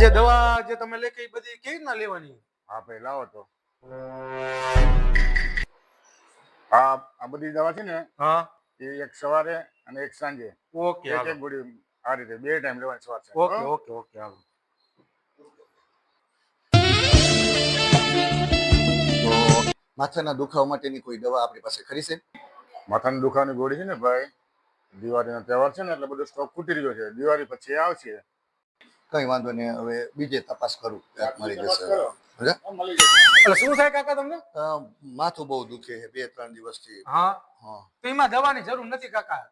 જે દવા જે તમે લેખી એ બધી કેવી રીતના લેવાની? હા ભાઈ લાવો તો આ બધી દવા છે ને હા એ એક સવારે અને એક સાંજે ઓકે એક હાલો. એક ગોળી આ રીતે 2 ટાઈમ લેવાની સવાર સાંજ. ઓકે ઓકે ઓકે હાલો. તો માથાના દુખાવા માટેની કોઈ દવા આપણી પાસે ખરી છે? માથાના દુખાવાની ગોળી છે ને ભાઈ દિવાળીનો તહેવાર છે ને એટલે બધો સ્ટોક ખૂટી રહ્યો છે. દિવાળી પછી આવશે. કઈ વાંધો નહીં, હવે બીજે તપાસ કરું ક્યાંક મળી જશે. હા, મળી જશે. એટલે શું થાય કાકા તમને? માથું બહુ દુખે છે 2-3 દિવસથી. હા હા તો એમાં દવાની જરૂર નથી કાકા.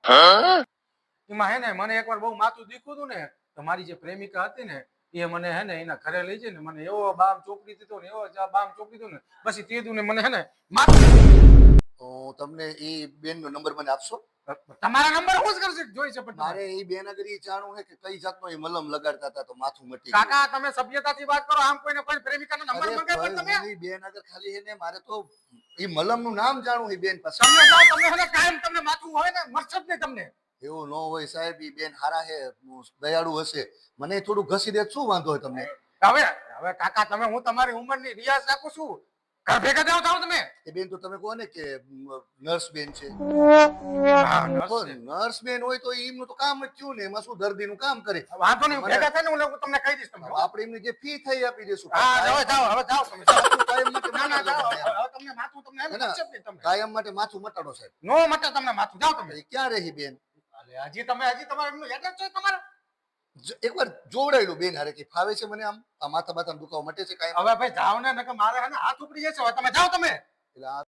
એમાં હે ને મને એકવાર બહુ માથું દુખ્યું હતું ને તો મારી જે પ્રેમિકા હતી ને એ મને હે ને એના ઘરે લઈ જઈને મને એવો બામ ચોપડી દીધો ને એવો બામ ચોપડી દીધો ને પછી તે દુને મને હે ને માથું. તો તમને એ બેનનો નંબર મને આપશો? તમારા નંબર હું જ કરશે જોઈ છે પણ મારે એ બેન આગળ ઈ જાણવું છે કે કઈ જાતનો એ મલમ લગાડતા હતા તો માથું મટી કાકા તમે સભ્યતાથી વાત કરો. આમ કોઈને કોઈ પ્રેમિકાનો નંબર અરે મંગાવ્યો પણ તમે ભાઈ, બેન આગળ ખાલી છે ને મારે તો એ મલમનું નામ જાણવું છે બેન પાસે. તમને જાઓ તમે હે ને કાયમ તમને માથું હોય ને મરશે જ નહીં તમને. એવું ન હોય સાહેબ, ઈ બેન હારા છે, દયાળુ હશે, મને થોડું ઘસી દે શું વાંધો હોય તમને? હવે હવે કાકા તમે હું તમારી ઉંમરની રિયાઝ રાખું છું. ઘર ભેગા જાઓ તમે. એ બેન તો તમે કહો ને કે નર્સ બેન છે. હા, નર્સ છે. નર્સ બેન હોય તો એમનું તો કામ જ થયું ને, એમાં શું દર્દીનું કામ કરે. વાંધો નહીં ભેગા થઈને હું તમને કહી દઈશ તમને. આપણે એમને જે ફી થઈ આપી દેશું. હા હવે જાઓ તમે કાયમ માટે ના ના જાઓ મટાડો. હવે તમને માથું તમને એમ મરશે જ નહીં તમને. કાયમ માટે માથું મટાડો સાહેબ. નો મટે તમને માથું જાઓ તમે. એ ક્યાં રહી બેન? અલે હજી તમારે એમનું યાદ જ છે તમારે. એકવાર જોવડાયેલું બેન હારે કે ફાવે છે મને આમ આ માથા બાથાનો દુખાવો મટે છે કાયમ? હવે ભાઈ જાઓ ને નકર મારે હે ને હાથ ઉપડી જશે. હવે તમે જાઓ તમે. એટલે આ